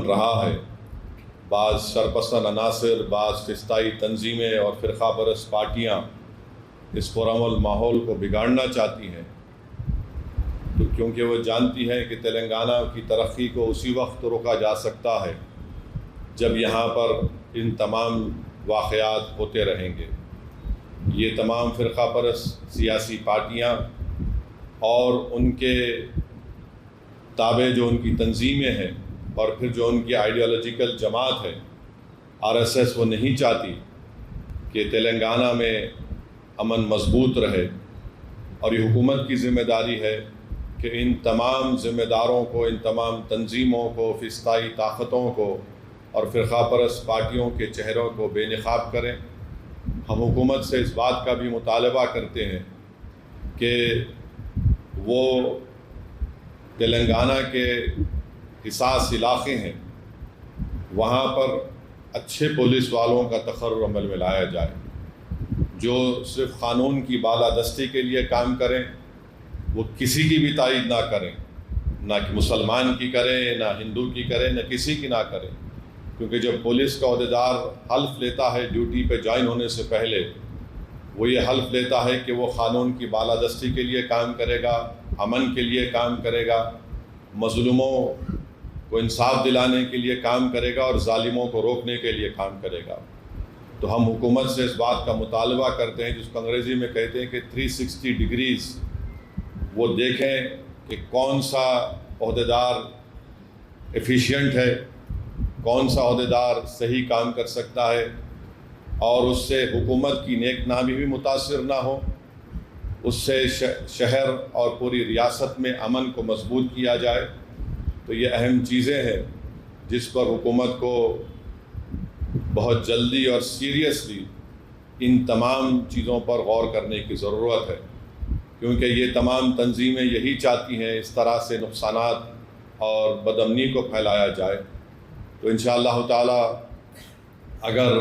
رہا ہے۔ بعض سرپسند عناصر، بعض فسطائی تنظیمیں اور فرقہ پرست پارٹیاں اس پرامن ماحول کو بگاڑنا چاہتی ہیں، تو کیونکہ وہ جانتی ہیں کہ تلنگانہ کی ترقی کو اسی وقت روکا جا سکتا ہے جب یہاں پر ان تمام واقعات ہوتے رہیں گے۔ یہ تمام فرقہ پرست سیاسی پارٹیاں اور ان کے تابع جو ان کی تنظیمیں ہیں اور پھر جو ان کی آئیڈیالوجیکل جماعت ہے RSS، وہ نہیں چاہتی کہ تلنگانہ میں امن مضبوط رہے، اور یہ حکومت کی ذمہ داری ہے کہ ان تمام ذمہ داروں کو، ان تمام تنظیموں کو، فسطائی طاقتوں کو اور فرقہ پرست پارٹیوں کے چہروں کو بے نقاب کریں۔ ہم حکومت سے اس بات کا بھی مطالبہ کرتے ہیں کہ وہ تلنگانہ کے حساس علاقے ہیں، وہاں پر اچھے پولیس والوں کا تقرر عمل میں لایا جائے، جو صرف قانون کی بالادستی کے لیے کام کریں، وہ کسی کی بھی تائید نہ کریں، نہ کہ مسلمان کی کریں، نہ ہندو کی کریں، نہ کسی کی نہ کریں، کیونکہ جب پولیس کا عہدیدار حلف لیتا ہے ڈیوٹی پہ جوائن ہونے سے پہلے، وہ یہ حلف لیتا ہے کہ وہ قانون کی بالادستی کے لیے کام کرے گا، امن کے لیے کام کرے گا، مظلوموں کو انصاف دلانے کے لیے کام کرے گا اور ظالموں کو روکنے کے لیے کام کرے گا۔ تو ہم حکومت سے اس بات کا مطالبہ کرتے ہیں، جس کو انگریزی میں کہتے ہیں کہ 360 ڈگریز وہ دیکھیں کہ کون سا عہدیدار ایفیشینٹ ہے، کون سا عہدیدار صحیح کام کر سکتا ہے، اور اس سے حکومت کی نیک نامی بھی متاثر نہ ہو، اس سے شہر اور پوری ریاست میں امن کو مضبوط کیا جائے۔ تو یہ اہم چیزیں ہیں جس پر حکومت کو بہت جلدی اور سیریسلی ان تمام چیزوں پر غور کرنے کی ضرورت ہے، کیونکہ یہ تمام تنظیمیں یہی چاہتی ہیں اس طرح سے نقصانات اور بدامنی کو پھیلایا جائے۔ تو انشاءاللہ تعالی اگر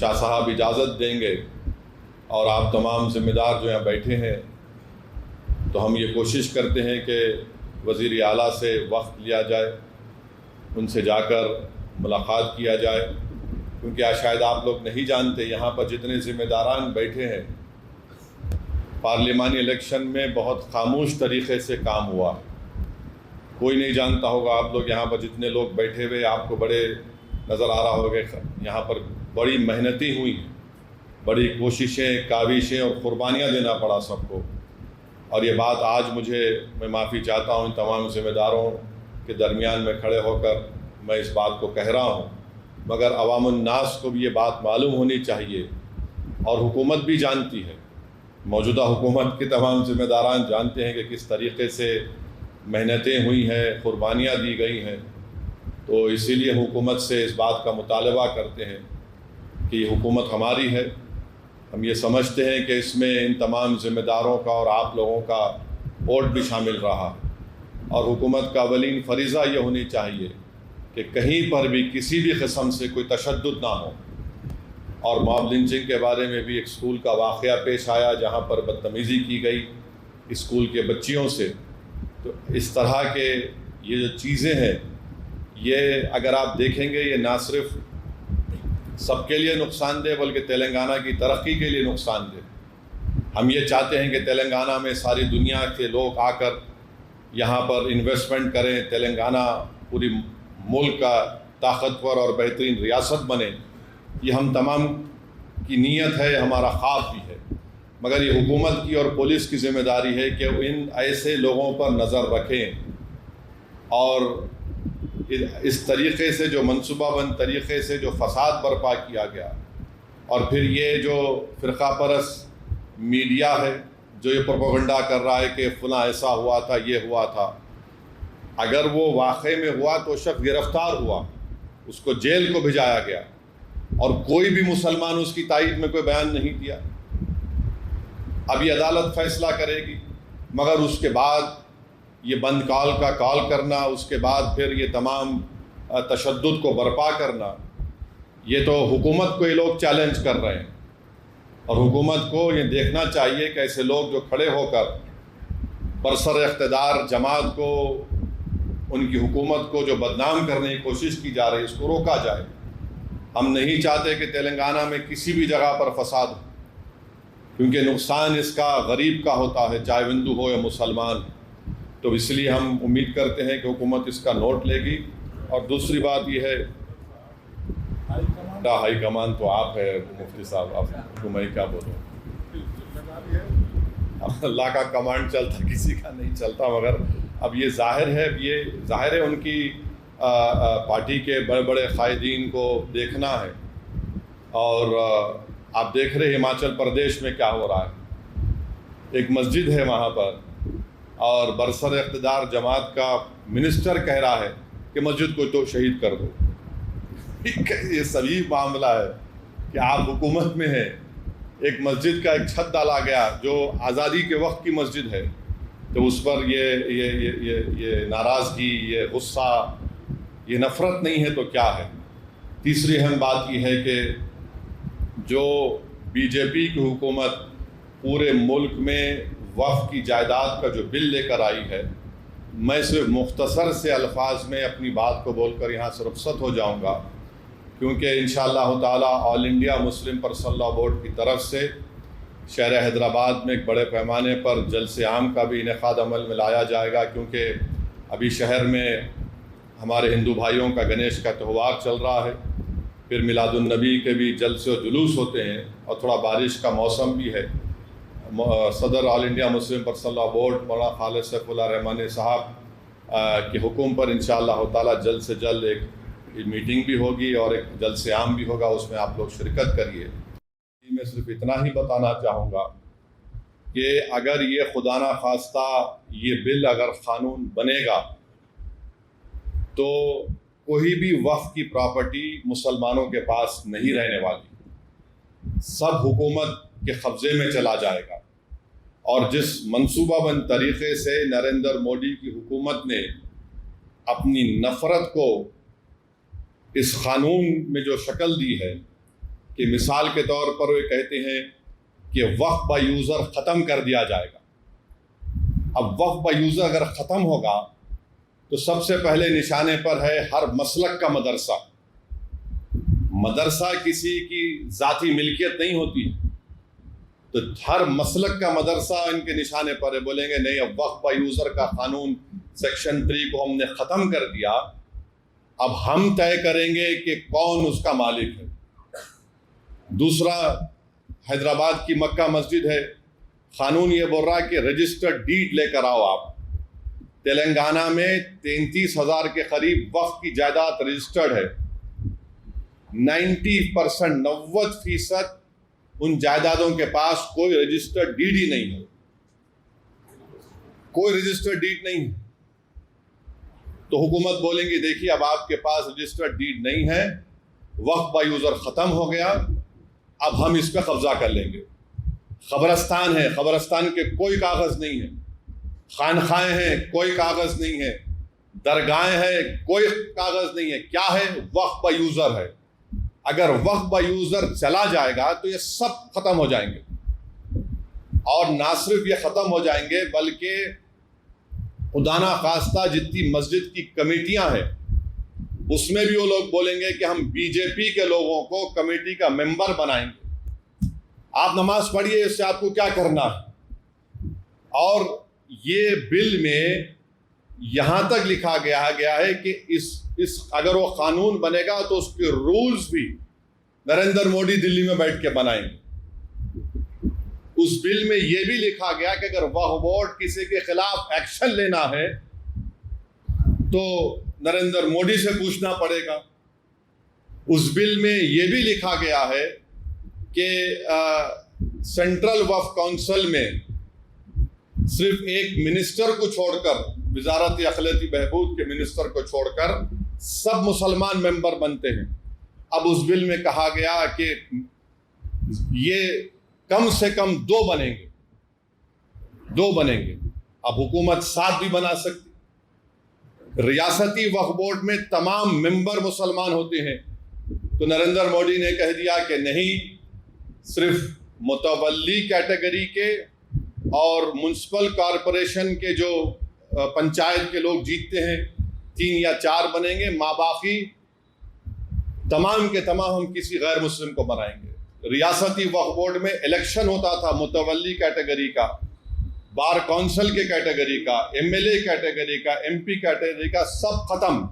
شاہ صاحب اجازت دیں گے اور آپ تمام ذمہ دار جو یہاں بیٹھے ہیں، تو ہم یہ کوشش کرتے ہیں کہ وزیر اعلیٰ سے وقت لیا جائے، ان سے جا کر ملاقات کیا جائے، کیونکہ شاید آپ لوگ نہیں جانتے یہاں پر جتنے ذمہ داران بیٹھے ہیں، پارلیمانی الیکشن میں بہت خاموش طریقے سے کام ہوا، کوئی نہیں جانتا ہوگا۔ آپ لوگ یہاں پر جتنے لوگ بیٹھے ہوئے، آپ کو بڑے نظر آ رہا ہوگا، یہاں پر بڑی محنتیں ہوئی، بڑی کوششیں، کاوشیں اور قربانیاں دینا پڑا سب کو۔ اور یہ بات آج میں معافی چاہتا ہوں ان تمام ذمہ داروں کے درمیان میں کھڑے ہو کر میں اس بات کو کہہ رہا ہوں، مگر عوام الناس کو بھی یہ بات معلوم ہونی چاہیے، اور حکومت بھی جانتی ہے، موجودہ حکومت کے تمام ذمہ داران جانتے ہیں کہ کس طریقے سے محنتیں ہوئی ہیں، قربانیاں دی گئی ہیں۔ تو اسی لیے حکومت سے اس بات کا مطالبہ کرتے ہیں کہ یہ حکومت ہماری ہے، ہم یہ سمجھتے ہیں کہ اس میں ان تمام ذمہ داروں کا اور آپ لوگوں کا ووٹ بھی شامل رہا، اور حکومت کا اولین فریضہ یہ ہونی چاہیے کہ کہیں پر بھی کسی بھی قسم سے کوئی تشدد نہ ہو۔ اور ماب لنچنگ کے بارے میں بھی ایک اسکول کا واقعہ پیش آیا جہاں پر بدتمیزی کی گئی اسکول کے بچیوں سے۔ تو اس طرح کے یہ جو چیزیں ہیں، یہ اگر آپ دیکھیں گے، یہ نہ صرف سب کے لیے نقصان دہ بلکہ تلنگانہ کی ترقی کے لیے نقصان دہ۔ ہم یہ چاہتے ہیں کہ تلنگانہ میں ساری دنیا کے لوگ آ کر یہاں پر انویسٹمنٹ کریں، تلنگانہ پوری ملک کا طاقتور اور بہترین ریاست بنے۔ یہ ہم تمام کی نیت ہے، ہمارا خواب بھی ہے، مگر یہ حکومت کی اور پولیس کی ذمہ داری ہے کہ ان ایسے لوگوں پر نظر رکھیں، اور اس طریقے سے جو منصوبہ بند طریقے سے جو فساد برپا کیا گیا، اور پھر یہ جو فرقہ پرست میڈیا ہے جو یہ پروپیگنڈا کر رہا ہے کہ فلاں ایسا ہوا تھا، یہ ہوا تھا، اگر وہ واقعے میں ہوا تو شخص گرفتار ہوا، اس کو جیل کو بھیجایا گیا، اور کوئی بھی مسلمان اس کی تائید میں کوئی بیان نہیں دیا۔ اب یہ عدالت فیصلہ کرے گی، مگر اس کے بعد یہ بند کال کا کال کرنا، اس کے بعد پھر یہ تمام تشدد کو برپا کرنا، یہ تو حکومت کو یہ لوگ چیلنج کر رہے ہیں، اور حکومت کو یہ دیکھنا چاہیے کہ ایسے لوگ جو کھڑے ہو کر برسر اقتدار جماعت کو ان کی حکومت کو جو بدنام کرنے کی کوشش کی جا رہی ہے اس کو روکا جائے۔ ہم نہیں چاہتے کہ تلنگانہ میں کسی بھی جگہ پر فساد ہو، کیونکہ نقصان اس کا غریب کا ہوتا ہے، چاہے ہندو ہو یا مسلمان۔ تو اس لیے ہم امید کرتے ہیں کہ حکومت اس کا نوٹ لے گی۔ اور دوسری بات یہ ہے، ہائی کمان تو آپ ہے مفتی صاحب، آپ کو میں کیا بولوں، اللہ کا کمانڈ چلتا کسی کا نہیں چلتا، مگر اب یہ ظاہر ہے ان کی پارٹی کے بڑے بڑے قائدین کو دیکھنا ہے۔ اور آپ دیکھ رہے ہماچل پردیش میں کیا ہو رہا ہے، ایک مسجد ہے وہاں پر، اور برسر اقتدار جماعت کا منسٹر کہہ رہا ہے کہ مسجد کو تو شہید کر دو۔ یہ سبھی معاملہ ہے کہ آپ حکومت میں ہیں، ایک مسجد کا ایک چھت ڈالا گیا جو آزادی کے وقت کی مسجد ہے، تو اس پر یہ ناراضگی، یہ غصہ، یہ نفرت نہیں ہے تو کیا ہے۔ تیسری اہم بات یہ ہے کہ جو بی جے پی کی حکومت پورے ملک میں وقف کی جائیداد کا جو بل لے کر آئی ہے، میں صرف مختصر سے الفاظ میں اپنی بات کو بول کر یہاں سے رخصت ہو جاؤں گا، کیونکہ انشاءاللہ تعالی All India Muslim Personal Law Board کی طرف سے شہر حیدرآباد میں ایک بڑے پیمانے پر جلسے عام کا بھی انعقاد عمل میں لایا جائے گا، کیونکہ ابھی شہر میں ہمارے ہندو بھائیوں کا گنیش کا تہوار چل رہا ہے، پھر میلاد النبی کے بھی جلسے و جلوس ہوتے ہیں، اور تھوڑا بارش کا موسم بھی ہے۔ صدر All India Muslim Personal Law Board مولانا خالد سیف اللہ رحمانی صاحب کے حکم پر انشاءاللہ تعالی جلد سے جلد ایک میٹنگ بھی ہوگی اور ایک جلسے عام بھی ہوگا، اس میں آپ لوگ شرکت کریے۔ میں صرف اتنا ہی بتانا چاہوں گا کہ اگر یہ خدا نہ خواستہ یہ بل اگر قانون بنے گا تو کوئی بھی وقف کی پراپرٹی مسلمانوں کے پاس نہیں رہنے والی، سب حکومت کے قبضے میں چلا جائے گا۔ اور جس منصوبہ بند طریقے سے نریندر مودی کی حکومت نے اپنی نفرت کو اس قانون میں جو شکل دی ہے، کہ مثال کے طور پر وہ کہتے ہیں کہ وقف با یوزر ختم کر دیا جائے گا۔ اب وقف با یوزر اگر ختم ہوگا تو سب سے پہلے نشانے پر ہے ہر مسلک کا مدرسہ۔ مدرسہ کسی کی ذاتی ملکیت نہیں ہوتی، تو ہر مسلک کا مدرسہ ان کے نشانے پر ہے۔ بولیں گے نہیں، اب وقف با یوزر کا قانون سیکشن 3 کو ہم نے ختم کر دیا، اب ہم طے کریں گے کہ کون اس کا مالک ہے۔ دوسرا، حیدرآباد کی مکہ مسجد ہے، قانون یہ بول رہا ہے کہ رجسٹرڈ ڈیڈ لے کر آؤ آپ۔ تلنگانہ میں 33,000 کے قریب وقف کی جائیداد رجسٹرڈ ہے، 90% ان جائیدادوں کے پاس کوئی رجسٹرڈ ڈیڈ ہی نہیں ہے، کوئی رجسٹرڈ ڈیڈ نہیں ہے۔ تو حکومت بولیں گی دیکھیے اب آپ کے پاس رجسٹرڈ ڈیڈ نہیں ہے، وقف با یوزر ختم ہو گیا، اب ہم اس پہ قبضہ کر لیں گے۔ قبرستان ہے، قبرستان کے کوئی کاغذ نہیں ہے، خانقاہیں ہیں، کوئی کاغذ نہیں ہے، درگاہیں ہیں، کوئی کاغذ نہیں ہے، کیا ہے؟ وقف با یوزر ہے۔ اگر وقف با یوزر چلا جائے گا تو یہ سب ختم ہو جائیں گے، اور نہ صرف یہ ختم ہو جائیں گے بلکہ خدا نہ خواستہ جتنی مسجد کی کمیٹیاں ہیں اس میں بھی وہ لوگ بولیں گے کہ ہم بی جے پی کے لوگوں کو کمیٹی کا ممبر بنائیں گے، آپ نماز پڑھیے، اس سے آپ کو کیا کرنا ہے۔ اور یہ بل میں یہاں تک لکھا گیا ہے کہ اس اگر وہ قانون بنے گا تو اس کے رولز بھی نریندر مودی دلی میں بیٹھ کے بنائیں گے۔ اس بل میں یہ بھی لکھا گیا کہ اگر وقف بورڈ کسی کے خلاف ایکشن لینا ہے تو نریندر مودی سے پوچھنا پڑے گا۔ اس بل میں یہ بھی لکھا گیا ہے کہ سینٹرل وقف کونسل میں صرف ایک منسٹر کو چھوڑ کر، وزارت اقلیتی بہبود کے منسٹر کو چھوڑ کر سب مسلمان ممبر بنتے ہیں۔ اب اس بل میں کہا گیا کہ یہ کم سے کم 2 بنیں گے۔ اب حکومت 7 بھی بنا سکتی۔ ریاستی وقف بورڈ میں تمام ممبر مسلمان ہوتے ہیں، تو نریندر مودی نے کہہ دیا کہ نہیں، صرف متولی کیٹیگری کے اور میونسپل کارپوریشن کے جو پنچایت کے لوگ جیتتے ہیں 3 یا 4 بنیں گے، ماں باقی تمام کے تمام ہم کسی غیر مسلم کو بنائیں گے۔ ریاستی وقف بورڈ میں الیکشن ہوتا تھا متولی کیٹیگری کا، بار کونسل کے کیٹیگری کا، ایم ایل اے کیٹیگری کا، ایم پی کیٹیگری کا، سب ختم۔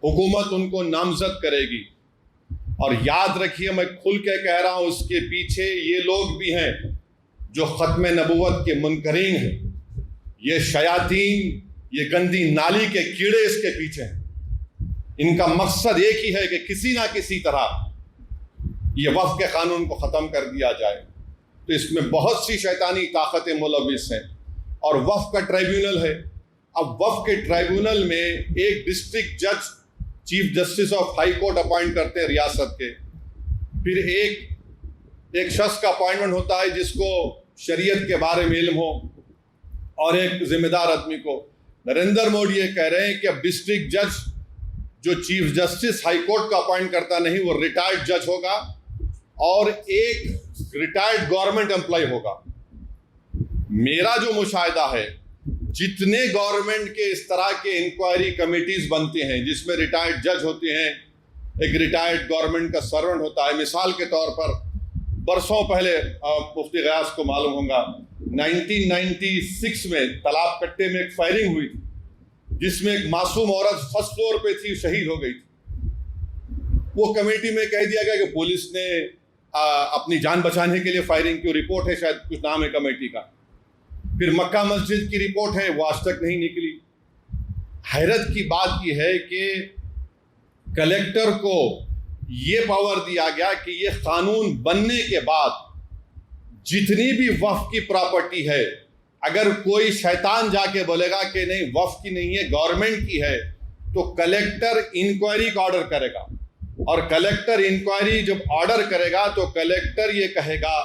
حکومت ان کو نامزد کرے گی۔ اور یاد رکھیے، میں کھل کے کہہ رہا ہوں، اس کے پیچھے یہ لوگ بھی ہیں جو ختم نبوت کے منکرین ہیں۔ یہ شیاطین، یہ گندی نالی کے کیڑے اس کے پیچھے ہیں۔ ان کا مقصد ایک ہی ہے کہ کسی نہ کسی طرح یہ وقف کے قانون کو ختم کر دیا جائے۔ تو اس میں بہت سی شیطانی طاقتیں ملوث ہیں۔ اور وقف کا ٹریبیونل ہے۔ اب وقف کے ٹریبیونل میں ایک ڈسٹرکٹ جج chief justice of high court appoint کرتے ہیں ریاست کے، پھر ایک شخص کا اپوائنٹمنٹ ہوتا ہے جس کو شریعت کے بارے میں علم ہو، اور ایک ذمہ دار آدمی کو۔ نریندر مودی یہ کہہ رہے ہیں کہ اب ڈسٹرکٹ جج جو چیف جسٹس ہائی کورٹ کا اپوائنٹ کرتا نہیں، وہ ریٹائرڈ جج ہوگا، اور ایک ریٹائرڈ گورنمنٹ امپلائی ہوگا۔ میرا جو مشاہدہ ہے، جتنے گورنمنٹ کے اس طرح کے انکوائری کمیٹیز بنتے ہیں جس میں ریٹائرڈ جج ہوتے ہیں، ایک ریٹائرڈ گورنمنٹ کا سرونٹ ہوتا ہے۔ مثال کے طور پر برسوں پہلے مفتی غیاث کو معلوم ہوگا، 1996 میں تالاب کٹے میں ایک فائرنگ ہوئی تھی جس میں ایک معصوم عورت فرسٹ فلور پہ تھی، شہید ہو گئی تھی۔ وہ کمیٹی میں کہہ دیا گیا کہ پولیس نے اپنی جان بچانے کے لیے فائرنگ کی، رپورٹ ہے، شاید کچھ نام ہے کمیٹی کا۔ پھر مکہ مسجد کی رپورٹ ہے، وہ آج تک نہیں نکلی۔ حیرت کی بات یہ ہے کہ کلیکٹر کو یہ پاور دیا گیا کہ یہ قانون بننے کے بعد جتنی بھی وقف کی پراپرٹی ہے، اگر کوئی شیطان جا کے بولے گا کہ نہیں وقف کی نہیں ہے، گورنمنٹ کی ہے، تو کلیکٹر انکوائری کا آرڈر کرے گا۔ اور کلیکٹر انکوائری جب آرڈر کرے گا تو کلیکٹر یہ کہے گا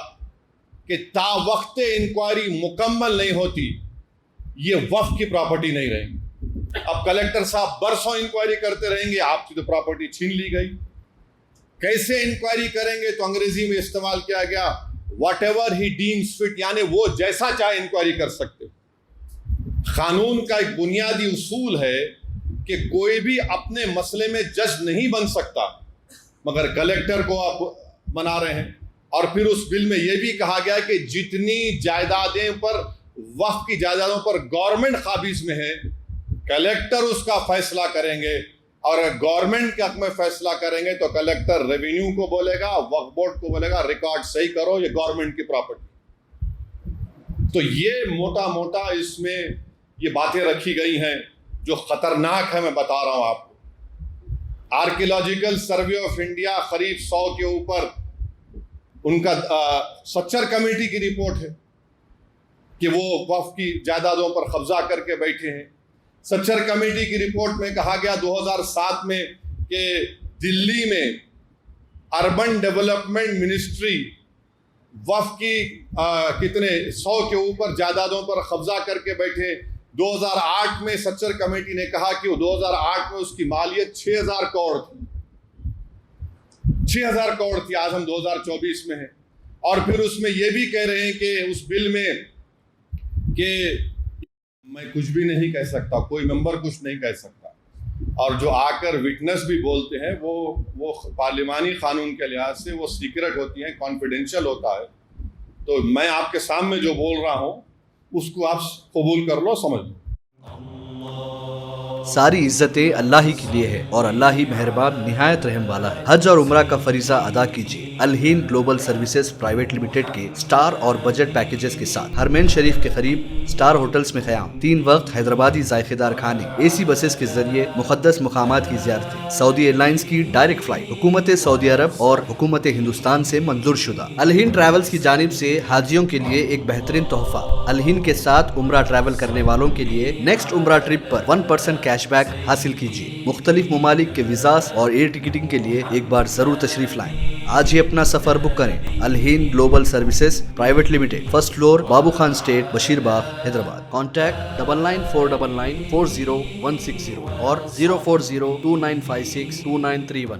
کہ تا وقت انکوائری مکمل نہیں ہوتی یہ وقف کی پراپرٹی نہیں رہے گی۔ اب کلیکٹر صاحب برسوں انکوائری کرتے رہیں گے، آپ کی تو پراپرٹی چھین لی گئی۔ کیسے انکوائری کریں گے؟ تو انگریزی میں استعمال کیا گیا واٹ ایور ہی ڈیمز فٹ، یعنی وہ جیسا چاہے انکوائری کر سکتے۔ قانون کا ایک بنیادی اصول ہے کہ کوئی بھی اپنے مسئلے میں جج نہیں بن سکتا، مگر کلیکٹر کو آپ بنا رہے ہیں۔ اور پھر اس بل میں یہ بھی کہا گیا کہ جتنی جائیدادیں پر وقف کی جائیدادوں پر گورنمنٹ قابض میں ہے، کلیکٹر اس کا فیصلہ کریں گے، اور گورنمنٹ کے حق میں فیصلہ کریں گے تو کلیکٹر ریونیو کو بولے گا، وقف بورڈ کو بولے گا ریکارڈ صحیح کرو، یہ گورنمنٹ کی پراپرٹی۔ تو یہ موٹا موٹا اس میں یہ باتیں رکھی گئی ہیں جو خطرناک ہے، میں بتا رہا ہوں آپ کو۔ آرکیولوجیکل سروے آف انڈیا قریب 100 کے اوپر ان کا سچر کمیٹی کی رپورٹ ہے کہ وہ وقف کی جائیدادوں پر قبضہ کر کے بیٹھے ہیں۔ سچر کمیٹی کی رپورٹ میں کہا گیا 2007 میں کہ دلی میں اربن ڈیولپمنٹ منسٹری وقف کی کتنے 100 کے اوپر جائیدادوں پر قبضہ کر کے بیٹھے۔ 2008 میں سچر کمیٹی نے کہا کہ 2008 میں اس کی مالیت 6000 کروڑ تھی، 6000 کروڑ تھی۔ آج ہم 2024 میں ہیں، اور پھر اس میں یہ بھی کہہ رہے ہیں کہ اس بل میں کہ میں کچھ بھی نہیں کہہ سکتا، کوئی ممبر کچھ نہیں کہہ سکتا، اور جو آ کر وٹنس بھی بولتے ہیں وہ پارلیمانی قانون کے لحاظ سے وہ سیکرٹ ہوتی ہیں، کانفیڈینشیل ہوتا ہے۔ تو میں آپ کے سامنے جو بول رہا ہوں اس کو آپ قبول کر لو، سمجھ لو۔ ساری عزتیں اللہ ہی کے لیے ہے، اور اللہ ہی مہربان نہایت رحم والا ہے۔ حج اور عمرہ کا فریضہ ادا کیجیے الہین گلوبل سروسز پرائیویٹ لمیٹڈ کے سٹار اور بجٹ پیکیجز کے ساتھ۔ حرمین شریف کے قریب سٹار ہوٹلز میں قیام، 3 وقت حیدرآبادی ذائقے دار کھانے، اے سی بسز کے ذریعے مقدس مقامات کی زیارتیں، سعودی ایئر لائنز کی ڈائریکٹ فلائٹ، حکومت سعودی عرب اور حکومت ہندوستان سے منظور شدہ۔ الہین ٹریولز کی جانب سے حاجیوں کے لیے ایک بہترین تحفہ۔ الہین کے ساتھ عمرہ ٹریول کرنے والوں کے لیے نیکسٹ عمرہ ٹرپ پر 1% کیش بیک حاصل کیجیے۔ مختلف ممالک کے ویزاز اور ایئر ٹکٹنگ کے لیے ایک بار ضرور تشریف لائیں۔ آج ہی اپنا سفر بک کریں۔ الہین global services private limited, first floor, Babu Khan estate, Bashir Bagh, Hyderabad. Contact 9949940160 اور 04029562931۔